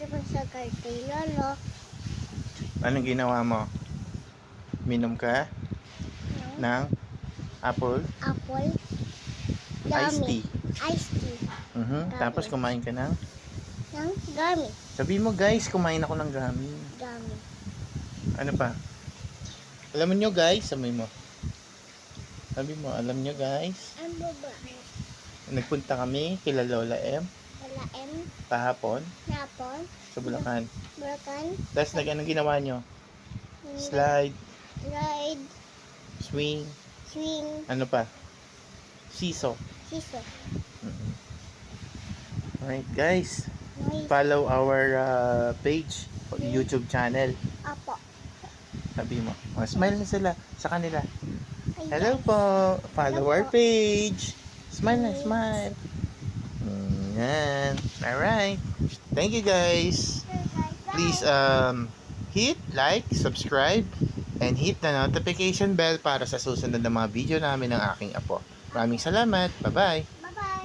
ako sa kay Lolo. Anong ginawa mo? Minom ka Ng ng apple apple. iced Gummy. tea. Iced tea. Tapos kumain ka ng... Ng gummy. Sabi mo guys, kumain ako ng gummy. Gummy. Ano pa? Alam nyo guys, sabi mo. Sabi mo, alam nyo guys, Ang babae. nagpunta kami kila Lola M Wala M. kahapon Napon. sa Bulacan. Bulacan. Tapos anong ginawa nyo? Slide, Ride. swing, Swing. ano pa? Seesaw. Siso. Alright guys, Noise. follow our page, YouTube channel. Apo. Sabi mo, smile na sila sa kanila. Ay, Hello guys. po, follow Hello our po. page. Smile na, smile. Yan. Alright. Thank you guys. Please hit like, subscribe, and hit the notification bell para sa susunod na mga video namin ng aking apo. Maraming salamat. Bye-bye.